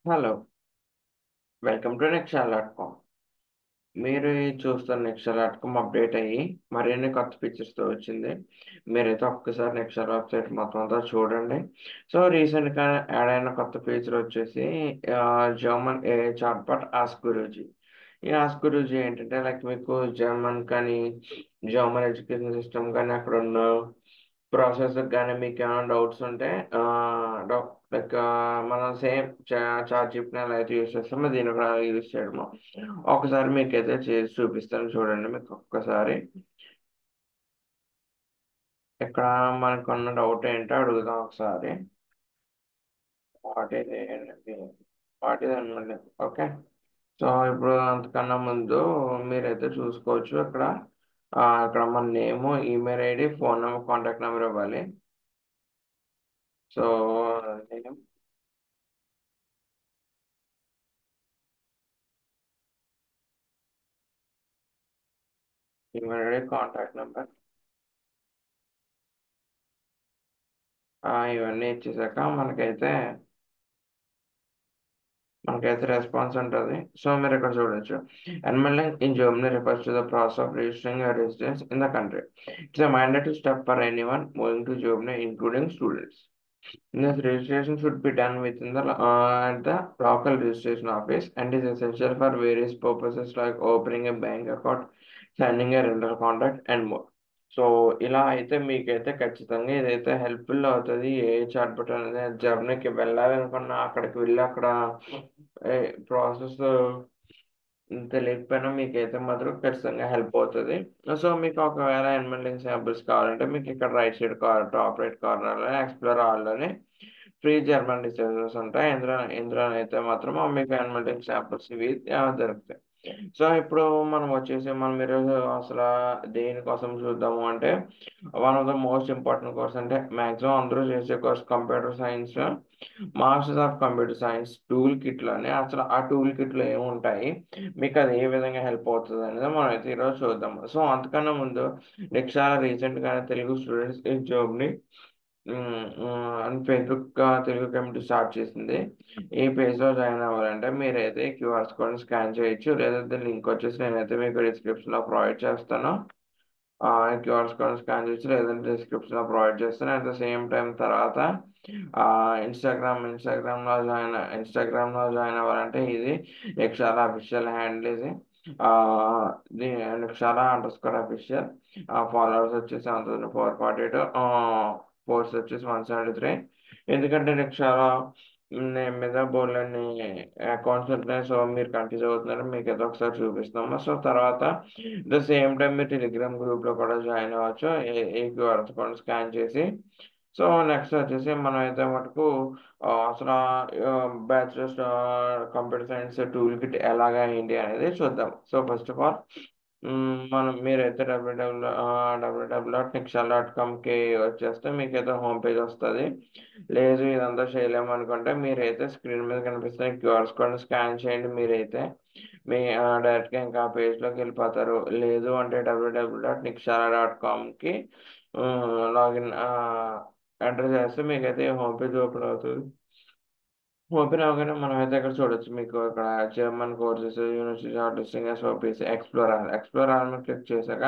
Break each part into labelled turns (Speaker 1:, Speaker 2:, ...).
Speaker 1: Hello! Welcome to నెక్షల్.కామ్. మీరు చూస్తున్న నెక్షల్.కామ్ update అయ్యి మరిన్ని కొత్త ఫీచర్స్‌తో వచ్చింది. మీరైతే ఒక్కసారి నెక్షల్ వెబ్‌సైట్ మొత్తం అంతా చూడండి. సో, రీసెంట్‌గా యాడ్ అయిన కొత్త ఫీచర్ వచ్చేసి German AI chatbot ask Guruji. ఈ ఆస్క్ గురూజీ ఏంటంటే మీకు జర్మన్ కానీ, జర్మన్ ఎడ్యుకేషన్ సిస్టమ్ కానీ అక్కడున్న ప్రాసెసర్ గాని మీకేమైనా డౌట్స్ ఉంటే మనం సేమ్ చాట్‌జిపిటిని ఎలా అయితే యూజ్ చేస్తామో దీన్ని కూడా యూజ్ చేయడము. ఒకసారి మీకైతే చేసి చూపిస్తాను చూడండి మీకొక్కసారి. ఇక్కడ మనకున్న డౌట్ ఏంటో అడుగుదాం ఒకసారి. వాట్ ఈస్ ఏంటి? వాట్ ఈస్ అనండి. ఓకే. సో, ఇప్పుడు అంతకన్నా ముందు మీరైతే చూసుకోవచ్చు ఇక్కడ మన name, email ID, phone number, contact number ఇవ్వాలి. So, name, email ID, contact number ఇవన్నీ ఇచ్చేసాక మనకైతే రెస్పాన్స్ ఉంటది. సో, మీరిక్కడ చూడొచ్చు. Enrolling in Germany refers to the process of registering your residence in the country. It's a mandatory step for anyone moving to Germany, including students. This registration should be done within at the local registration office and is essential for various purposes like opening a bank account, signing a rental contract, and more. So, ఇలా అయితే మీకైతే ఖచ్చితంగా ఇదైతే helpful అవుతది. ఏ chatbot అనేది జర్మనీకి వెళ్ళాలనుకున్న అక్కడికి వెళ్లి అక్కడ ప్రాసెస్ తెలియకపోయినా మీకైతే మాత్రం ఖచ్చితంగా హెల్ప్ అవుతది. సో, మీకు ఒకవేళ ఎన్‌రోలింగ్ శాంపిల్స్ కావాలంటే మీకిక్కడ రైట్ సైడ్ టాప్ రైట్ కార్నర్‌లో ఎక్స్‌ప్లోర్ ఆల్‌లోని ఫ్రీ జర్మన్ రిసోర్సెస్ ఉంటాయి. ఇందులోనైతే మాత్రం మీకు ఎన్‌రోలింగ్ శాంపిల్స్ ఇవి దొరుకుతాయి. సో, ఇప్పుడు మనం వచ్చేసి మనం ఈరోజు అసలా దేనికోసం చూద్దాము అంటే, one of the most important course అంటే మాక్సిమం అందరూ చేసే course computer science, masters of computer science tool కిట్‌లోనే అసలు ఆ టూల్ కిట్‌లో ఏముంటాయి? మీకది ఏ విధంగా హెల్ప్ అవుతదనేది మనమైతే ఈరోజు చూద్దాం. సో, అంతకన్నా ముందు నెక్స్ట్ చాలా రీసెంట్‌గానే తెలుగు స్టూడెంట్స్ ఇన్ జర్మనీ అని తెలుగు కమ్యూనిటీ స్టార్ట్ చేసింది. ఈ పేజ్‌లో జాయిన్ అవ్వాలంటే మీరైతే క్యూఆర్ కోడ్‌ని స్కాన్ చేయొచ్చు. లేదా దీని లింక్ వచ్చేసి నేనైతే మీకు డిస్క్రిప్షన్‌లో ప్రొవైడ్ చేస్తాను. క్యూఆర్ కోడ్‌ని స్కాన్ చేయొచ్చు. లేదంటే డిస్క్రిప్షన్‌లో ప్రొవైడ్ చేస్తాను. అట్ ద సేమ్ టైమ్ తర్వాత ఇన్‌స్టాగ్రామ్‌లో జాయిన్ అవ్వాలంటే ఇది యక్షాల అఫీషియల్ హ్యాండిల్ ఇది. The Yakshala underscore official. Followers వచ్చేసి 1442. పోస్ట్స్ వచ్చేసి 173. ఎందుకంటే యక్షాల నేమ్ మీద బోలెడన్ని అకౌంట్స్ ఉంటున్నాయి. సో, మీరు కన్‌ఫ్యూజ్ అవుతున్నారు. మీకైతే ఒకసారి చూపిస్తాము. సో, తర్వాత ద సేమ్ టైమ్ మీరు టెలిగ్రామ్ గ్రూప్‌లో కూడా జాయిన్ అవ్వచ్చు. ఈ క్యూఆర్ కోడ్‌ని స్కాన్ చేసి. సో, నెక్స్ట్ వచ్చేసి మనమైతే మటుకు అసలా bachelors computer science tool kit ఎలాగా ఏంటి అనేది చూద్దాం. సో, ఫస్ట్ ఆఫ్ ఆల్ మీరైతే www.niksha.comకి వచ్చేస్తే మీకైతే హోమ్ పేజ్ వస్తది. లేదు ఇదంతా చేయలేమనుకుంటే మీరైతే స్క్రీన్ మీద కనిపిస్తున్న క్యూఆర్ కోడ్‌ని స్కాన్ చేయండి మీరైతే. డైరెక్ట్‌గా ఇంకా ఆ పేజ్‌లోకి వెళ్ళిపోతారు. లేదు అంటే www.niksha.comకి లాగిన్ ఎంటర్ చేస్తే మీకైతే హోమ్ పేజ్ ఓపెన్ అవుతది. ఓపెన్ అవ్వగానే మనమైతే ఇక్కడ చూడొచ్చు. మీకు ఇక్కడ German courses, university short listing, SOPs, explore all మీద క్లిక్ చేశాక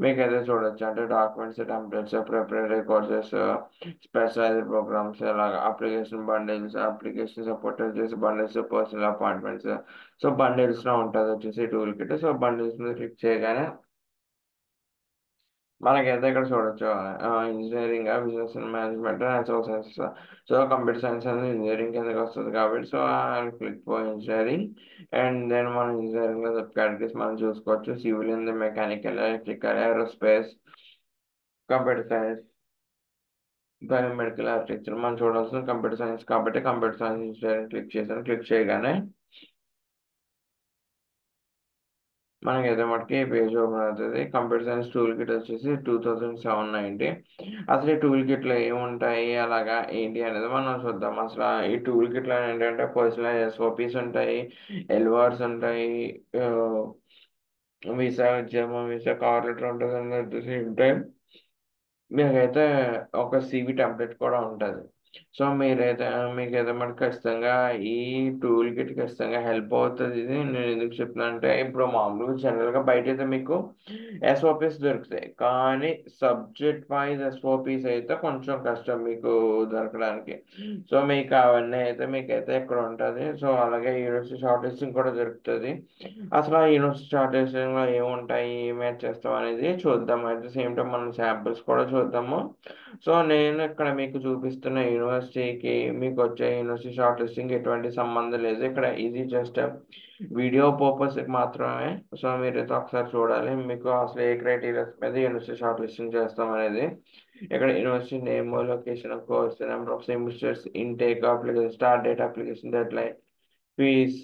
Speaker 1: మీకైతే చూడొచ్చు. అంటే documents, templates, preparatory courses, specialised programmes ఇలాగ అప్లికేషన్ బండిల్స్, అప్లికేషన్ సపోర్ట్ వచ్చేసి బండిల్స్, పర్సనల్ అపాయింట్మెంట్స్. సో, బండిల్స్‌లో ఉంటదొచ్చేసి టూల్ కిట్. సో, బండిల్స్ మీద క్లిక్ చేయగానే మనకైతే ఇక్కడ చూడొచ్చు. Business management, natural sciences. So, computer science అనేది ఇంజినీరింగ్ కిందకొస్తది కాబట్టి so, I click for engineering. And then మనం ఇంజినీరింగ్‌లో సబ్ కేటగరీస్ మనం చూసుకోవచ్చు. సివిల్ ఉంది, mechanical, electrical, aerospace, computer science, biomedical, architecture. మనం చూడాల్సింది కంప్యూటర్ సైన్స్ కాబట్టి కంప్యూటర్ సైన్స్ ఇంజినీరింగ్ క్లిక్ చేశాను. క్లిక్ చేయగానే మనకైతే మటికి పేజ్ ఓపెన్ అవుతది. కంప్యూటర్ సైన్స్ టూల్ కిట్ వచ్చేసి 2790. అసలు ఈ టూల్ కిట్‌లో ఏముంటాయి? అలాగా ఏంటి అనేది మనం చూద్దాం. ఈ టూల్ కిట్‌లో ఏంటంటే పర్సనలైజ్ ఎస్ఓపీస్ ఉంటాయి. ఎల్ఓఆర్స్ ఉంటాయి. ఆహ్, వీసా కవర్ లెటర్ ఉంటదండి. అట్ ద సేమ్ టైమ్ మీకైతే ఒక సీవీ టెంప్లెట్ కూడా ఉంటది. సో మీరైతే మీకైతే మరి ఖచ్చితంగా ఈ టూల్ కిట్ ఖచ్చితంగా హెల్ప్ అవుతుంది. ఇది నేను ఎందుకు చెప్తున్నా అంటే ఇప్పుడు మామూలుగా జనరల్గా బయట అయితే మీకు ఎస్ఓపిస్ దొరుకుతాయి, కానీ సబ్జెక్ట్ వైజ్ ఎస్ఓపిస్ అయితే కొంచెం కష్టం మీకు దొరకడానికి. సో మీకు అవన్నీ అయితే మీకైతే ఇక్కడ ఉంటుంది. సో అలాగే యూనివర్సిటీ షార్ట్ లిస్టింగ్ కూడా దొరుకుతుంది. అసలు ఆ యూనివర్సిటీ షార్ట్ లిస్టింగ్లో ఏముంటాయి, ఏమేమి చేస్తాం అనేది చూద్దాం. అట్ ద సేమ్ టైం మనం శాంపిల్స్ కూడా చూద్దాము. సో నేను ఇక్కడ మీకు చూపిస్తున్న యూనివర్సిటీకి మీకు వచ్చే యూనివర్సిటీ షార్ట్ లిస్టింగ్ ఎటువంటి సంబంధం లేదు. ఇక్కడ ఇది జస్ట్ వీడియో పర్పస్ మాత్రమే. సో మీరైతే ఒకసారి చూడాలి మీకు అసలు ఏ క్రైటీరియాస్ మీద యూనివర్సిటీ షార్ట్ లిస్టింగ్ చేస్తాం అనేది. ఇక్కడ university name, location, course, number of semesters, intake, application start date, application deadline, fees,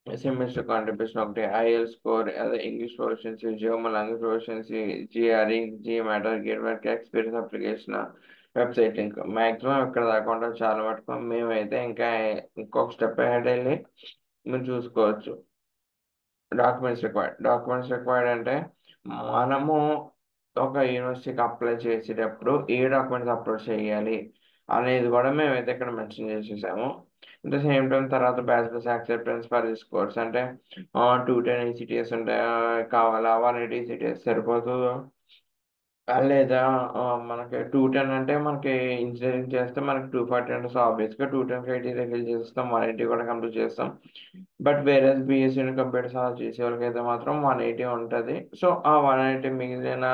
Speaker 1: semester contribution ఒకటి, ఐఎల్ స్కోర్, అదే English proficiency, German language proficiency, GRE, GMAT, GATE work, experience, application, website link. Maximum ఇక్కడ దాకా ఉంటుంది చాలా మటుకు. మేమైతే ఇంకా ఇంకొక స్టెప్ హెడ్ వెళ్ళి మీరు చూసుకోవచ్చు. డాక్యుమెంట్స్ రిక్వైర్డ్ అంటే మనము ఒక యూనివర్సిటీకి అప్లై చేసేటప్పుడు ఏ డాక్యుమెంట్స్ అప్లోడ్ చేయాలి అనేది కూడా మేమైతే ఇక్కడ మెన్షన్ చేసేసాము. అట్ ద సేమ్ టైం తర్వాత bachelors acceptance for this course అంటే 210 ఈసీటీఎస్ ఉంటే కావాలా, 180 ఈసీటీఎస్ సరిపోతుందో, లేదా మనకి 210 అంటే మనకి ఇంజనీరింగ్ చేస్తే మనకి 240 అంటే సో ఆబ్వియస్గా 210 క్రైటీరియా ఫిల్ చేస్తాం, 180 కూడా కంప్లీట్ చేస్తాం. బట్ వేరే బీఎస్సీ కంప్యూటర్ సైన్స్ చేసే వాళ్ళకి అయితే మాత్రం 180 ఉంటుంది. సో ఆ 180 మిగిలిన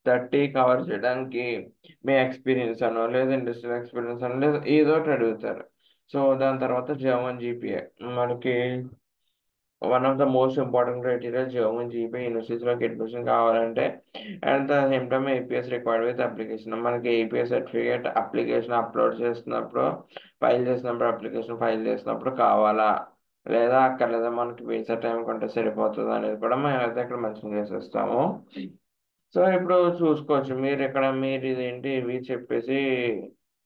Speaker 1: 30 కవర్ చేయడానికి మీ ఎక్స్పీరియన్స్ అనో లేదా ఇండస్ట్రియల్ ఎక్స్పీరియన్స్ అనో లేదా ఏదో ఒకటి అడుగుతారు. సో దాని తర్వాత జర్మన్ జీపీఏ మనకి one of the most important criteria. German GPA యూనివర్సిటీలోకి అడ్మిషన్ కావాలంటే and the same time APS required with application. మనకి ఏపీఎస్ సర్టిఫికేట్ అప్లికేషన్ అప్లోడ్ చేస్తున్నప్పుడు, అప్లికేషన్ ఫైల్ చేసినప్పుడు కావాలా లేదా అక్కర్లేదా, మనకి వీసా టైం కొంటే సరిపోతుంది అనేది కూడా మేమైతే ఇక్కడ మెన్షన్ చేసేస్తాము. సో ఇప్పుడు చూసుకోవచ్చు మీరు ఇక్కడ మీరు ఇదేంటి ఇవి చెప్పేసి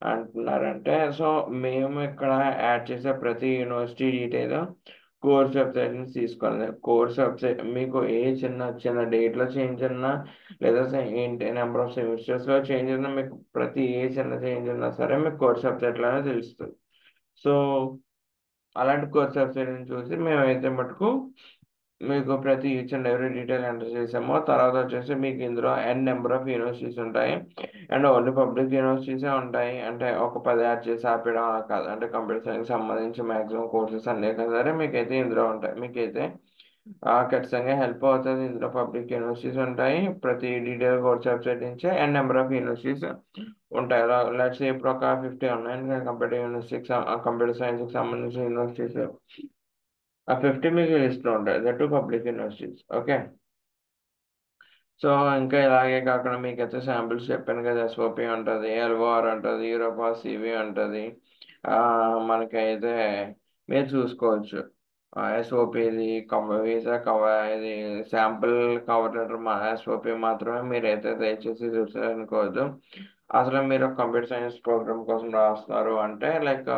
Speaker 1: అంటున్నారంటే, సో మేము ఇక్కడ యాడ్ చేసే ప్రతి యూనివర్సిటీ డీటెయిల్ కోర్స్ వెబ్సైట్ నుంచి తీసుకోవాలి. కోర్స్ వెబ్సైట్ మీకు ఏ చిన్న చిన్న డేట్లో చేంజ్ ఉన్నా లేదా ఏంటి నెంబర్ ఆఫ్ సెమిస్టర్స్లో చేంజ్ ఉన్నా మీకు ప్రతి ఏ చిన్న చేంజ్ ఉన్నా సరే మీకు కోర్స్ వెబ్సైట్లోనే తెలుస్తుంది. సో అలాంటి కోర్స్ వెబ్సైట్ నుంచి చూసి మేమైతే మటుకు మీకు ప్రతి each and every detail enter చేసాము. తర్వాత వచ్చేసి మీకు ఇందులో నెంబర్ ఆఫ్ యూనివర్సిటీస్ ఉంటాయి అండ్ ఓన్లీ పబ్లిక్ యూనివర్సిటీసే ఉంటాయి. అంటే ఒక 10 యాడ్ చేసి ఆపేయడం అలా కాదు. అంటే కంప్యూటర్ సైన్స్ సంబంధించి మ్యాక్సిమం కోర్సెస్ అన్నీ కదా సరే మీకైతే ఇందులో ఉంటాయి. మీకైతే ఖచ్చితంగా హెల్ప్ అవుతుంది. ఇందులో పబ్లిక్ యూనివర్సిటీస్ ఉంటాయి ప్రతి డీటెయిల్ కోర్స్ వెబ్సైట్ నుంచి అండ్ నెంబర్ ఆఫ్ యూనివర్సిటీస్ ఉంటాయి. లెట్స్ ఇప్పుడు ఒక 50 ఉన్నాయి కంప్యూటర్ సైన్స్కి సంబంధించిన యూనివర్సిటీస్. ఆ 50 మీకు లిస్ట్లో ఉంటాయి, that to public universities. Okay. So ఇంకా ఇలాగే కాకుండా మీకైతే శాంపిల్స్ చెప్పాను కదా, ఎస్ఓపి ఉంటుంది, ఎల్ఓఆర్ ఉంటుంది, యూరోపా సివి ఉంటుంది. మనకైతే మీరు చూసుకోవచ్చు. ఎస్ఓపి ఇది వీసా ఇది శాంపుల్ కవర్ లెటర్ ఎస్ఓపి మాత్రమే మీరైతే దయచేసి చూసారనుకోవద్దు. అసలు మీరు కంప్యూటర్ సైన్స్ ప్రోగ్రామ్ కోసం రాస్తున్నారు అంటే లైక్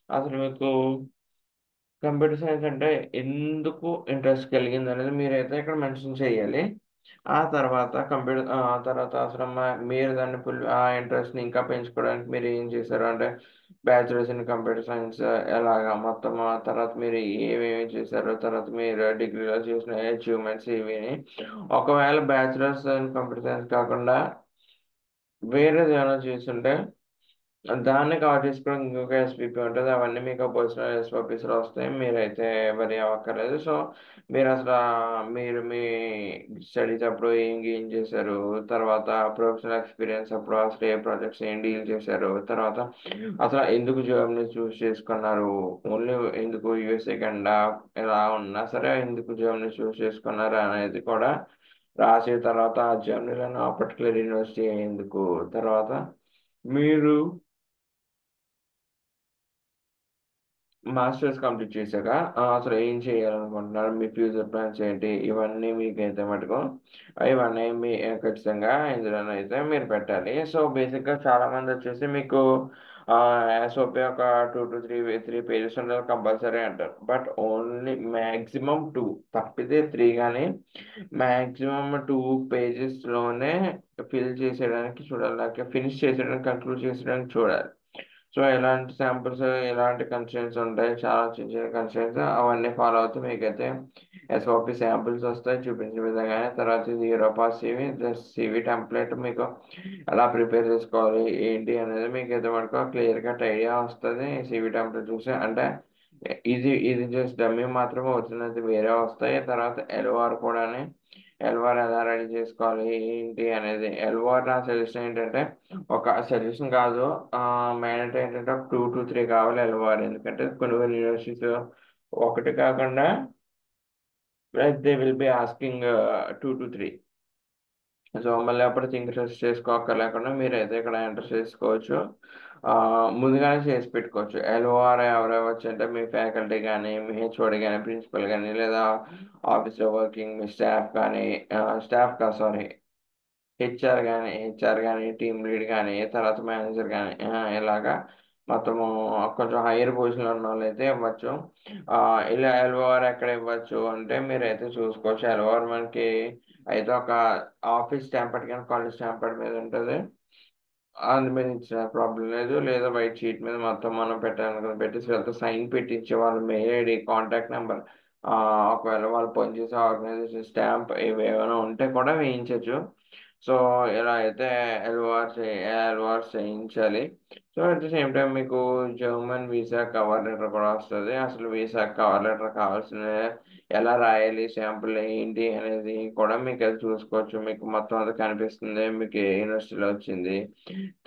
Speaker 1: అసలు మీకు కంప్యూటర్ సైన్స్ అంటే ఎందుకు ఇంట్రెస్ట్ కలిగింది అనేది మీరైతే ఇక్కడ మెన్షన్ చేయాలి. ఆ తర్వాత అసలు మీరు దాన్ని ఆ ఇంట్రెస్ట్ని ఇంకా పెంచుకోవడానికి మీరు ఏం చేశారు అంటే బ్యాచులర్స్ ఇన్ కంప్యూటర్ సైన్స్ ఎలాగా మొత్తం, ఆ తర్వాత మీరు ఏమేమి చేశారు, తర్వాత మీరు డిగ్రీలో చేసిన అచీవ్మెంట్స్ ఇవిని. ఒకవేళ బ్యాచులర్స్ ఇన్ కంప్యూటర్ సైన్స్ కాకుండా వేరేది ఏమైనా చేస్తుంటే దాన్ని కవర్ చేసుకోవడానికి ఇంకొక ఎస్పీపీ ఉంటుంది. అవన్నీ మీకు పర్సనల్ ఎస్ఓపీస్లో వస్తాయి, మీరైతే వరి అవ్వక్కర్లేదు. సో మీరు అసలు మీరు మీ స్టడీస్ అప్పుడు ఏం గెయిన్ చేశారు, తర్వాత ప్రొఫెషనల్ ఎక్స్పీరియన్స్ అప్పుడు అసలు ఏ ప్రాజెక్ట్స్ ఏం డీల్ చేశారు, తర్వాత అసలు ఎందుకు జాబ్ని చూస్ చేసుకున్నారు, ఓన్లీ ఎందుకు యూఎస్ఏ కన్నా ఎలా ఉన్నా సరే ఎందుకు జాబ్ని చూస్ చేసుకున్నారు అనేది కూడా రాసిన తర్వాత ఆ జర్నీలను ఆ పర్టికులర్ యూనివర్సిటీ ఎందుకు, తర్వాత మీరు మాస్టర్స్ కంప్లీట్ చేశాక అసలు ఏం చేయాలనుకుంటున్నారు, మీ ఫ్యూచర్ ప్లాన్స్ ఏంటి, ఇవన్నీ మీకైతే మటుకు ఇవన్నీ ఖచ్చితంగా ఇందులోనైతే మీరు పెట్టాలి. సో బేసిక్గా చాలామంది వచ్చేసి మీకు ఎస్ఓపి ఒక 2 to 3 ఉండాలి కంపల్సరీ అంటారు. బట్ ఓన్లీ మ్యాక్సిమం 2, తప్పితే 3 కానీ మ్యాక్సిమం 2 పేజెస్లోనే ఫిల్ చేసేయడానికి చూడాలి, లేకపోతే ఫినిష్ చేసేయడానికి, కంక్లూడ్ చేసేయడానికి చూడాలి. సో ఎలాంటి శాంపుల్స్, ఎలాంటి కన్స్ట్రెంట్స్ ఉంటాయి, చాలా చిన్న చిన్న కన్స్ట్రెంట్స్ అవన్నీ ఫాలో అవుతూ మీకైతే ఎస్ఓపి శాంపుల్స్ వస్తాయి చూపించిన విధంగానే. తర్వాత ఇది యూరోపాస్ సివి, జస్ట్ సివి టెంప్లెట్ మీకు ఎలా ప్రిపేర్ చేసుకోవాలి ఏంటి అనేది మీకు అయితే మటుకు క్లియర్ కట్ ఐడియా వస్తుంది సివి టెంప్లెట్ చూసి. అంటే ఇది జస్ట్ డమ్మీ మాత్రమే వచ్చినది, వేరే వస్తాయి. తర్వాత ఎల్ఓఆర్ కూడా, ఎల్ఓఆర్ ఎలా రెడీ చేసుకోవాలి ఏంటి అనేది. ఎల్ఓఆర్ నా సజెషన్ ఏంటంటే, ఒక సజెషన్ కాదు, మెయిన్ ఏంటంటే ఒక 2 to 3 కావాలి ఎల్ఓఆర్. ఎందుకంటే కొన్ని కొన్ని యూనివర్సిటీస్ ఒకటి కాకుండా they will be asking 2 to 3. So మళ్ళీ అప్పుడు ఇంట్రెస్ట్ చేసుకోక్కర్లేకుండా మీరైతే ఇక్కడ ఎంటర్ చేసుకోవచ్చు. ముందుగానే చేసి పెట్టుకోవచ్చు. ఎల్ఓఆర్ ఎవరెవచ్చు అంటే మీ ఫ్యాకల్టీ కానీ, మీ హెచ్ఓడి కానీ, ప్రిన్సిపల్ కానీ, లేదా ఆఫీస్లో వర్కింగ్ మీ స్టాఫ్ కానీ, స్టాఫ్ కా సారీ హెచ్ఆర్ కానీ టీమ్ లీడ్ కానీ, తర్వాత మేనేజర్ కానీ, ఇలాగా మొత్తము కొంచెం హైయర్ పొజిషన్లో ఉన్న వాళ్ళు అయితే ఇవ్వచ్చు. ఇలా ఎల్ఓఆర్ ఎక్కడ ఇవ్వచ్చు అంటే మీరైతే చూసుకోవచ్చు. ఎల్ఓఆర్ మనకి అయితే ఒక ఆఫీస్ స్టాంపర్డ్ కానీ కాలేజ్ స్టాంపర్డ్ మీద ఉంటుంది, అందు మీద ఇచ్చిన ప్రాబ్లం లేదు. లేదా వైట్ షీట్ మీద మొత్తం మనం పెట్టాలనుకుని పెట్టేసి వెళ్తే సైన్ పెట్టించే వాళ్ళ మెయిల్ ఐడి, కాంటాక్ట్ నెంబర్, ఒకవేళ వాళ్ళు పనిచేసే ఆర్గనైజేషన్ స్టాంప్ ఇవి ఏమైనా ఉంటే కూడా వేయించవచ్చు. సో ఇలా అయితే ఎల్ఓఆర్ చేయించాలి. So at the same time మీకు జర్మన్ వీసా కవర్ లెటర్ కూడా వస్తుంది. అసలు వీసా కవర్ లెటర్ కావాల్సిన ఎలా రాయాలి, శాంపుల్ ఏంటి అనేది కూడా మీకు అది చూసుకోవచ్చు. మీకు మొత్తం అది కనిపిస్తుంది, మీకు ఏ యూనివర్సిటీలో వచ్చింది,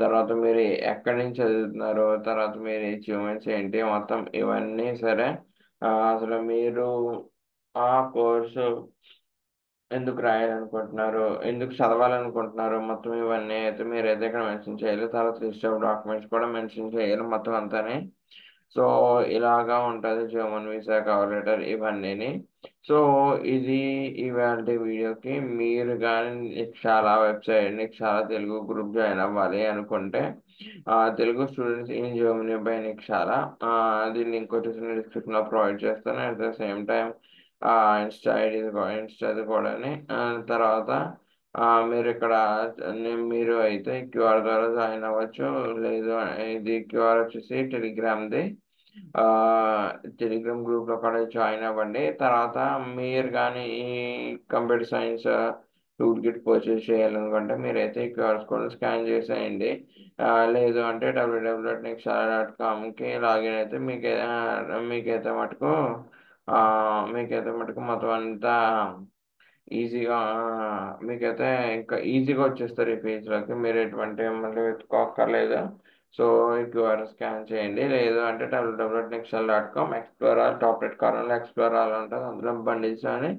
Speaker 1: తర్వాత మీరు ఎక్కడి నుంచి చదువుతున్నారు, తర్వాత మీరు అచీవ్మెంట్స్ ఏంటి, మొత్తం ఇవన్నీ సరే. అసలు మీరు ఆ కోర్సు ఎందుకు రాయాలనుకుంటున్నారు, ఎందుకు చదవాలనుకుంటున్నారు, మొత్తం ఇవన్నీ అయితే మీరైతే ఇక్కడ మెన్షన్ చేయాలి. తర్వాత లిస్ట్ ఆఫ్ డాక్యుమెంట్స్ కూడా మెన్షన్ చేయాలి మొత్తం అంతానే. సో ఇలాగా ఉంటుంది జర్మన్ వీసా కవర్ లెటర్ ఇవన్నీని. సో ఇది ఇవాళ వీడియోకి. మీరు కానీ నీకు చాలా తెలుగు గ్రూప్ జాయిన్ అవ్వాలి అనుకుంటే, Telugu students in Germany by Nikshara, దీని లింక్ వచ్చేసి డిస్క్రిప్షన్లో ప్రొవైడ్ చేస్తాను. అట్ ద సేమ్ టైం ఇన్స్టాది కూడా. తర్వాత మీరు ఇక్కడ మీరు అయితే క్యూఆర్ ద్వారా జాయిన్ అవ్వచ్చు. లేదు ఇది క్యూఆర్ వచ్చేసి టెలిగ్రామ్ది, టెలిగ్రామ్ గ్రూప్లో కూడా జాయిన్ అవ్వండి. తర్వాత మీరు కానీ ఈ computer science tool kit purchase చేయాలనుకుంటే మీరైతే ఈ క్యూఆర్ కోడ్ స్కాన్ చేసేయండి. లేదు అంటే www.nexara.comకి లాగిన్ అయితే మీకైతే మటుకు మొత్తం అంతా ఈజీగా, మీకైతే ఇంకా ఈజీగా వచ్చేస్తారు ఈ పేజ్లోకి. మీరు ఎటువంటి మళ్ళీ వెతుక్కోక్కర్లేదు. సో ఈ క్యూఆర్ స్కాన్ చేయండి. లేదు అంటే www.nexal.com explore all top rate కార్నర్లో ఎక్స్ప్లోర్ ఆల్ ఉంటుంది, అందులో బండిల్స్ అని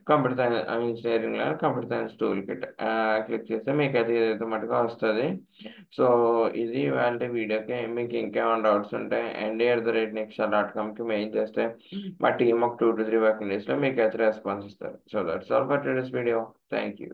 Speaker 1: కంప్యూటర్ సైన్స్ ఇంజనీరింగ్ లో computer science tool kit click చేస్తే మీకు అది ఏదైతే మటుగా వస్తుంది. సో ఇది వాళ్ళ వీడియోకి. మీకు ఇంకేమైనా డౌట్స్ ఉంటే ND@nexal.comకి మెయిల్ చేస్తే మా టీమ్ ఒక 2 to 3 వర్కింగ్ డేస్లో మీకు అయితే రెస్పాన్స్ ఇస్తారు. So that's all for today's video. Thank you.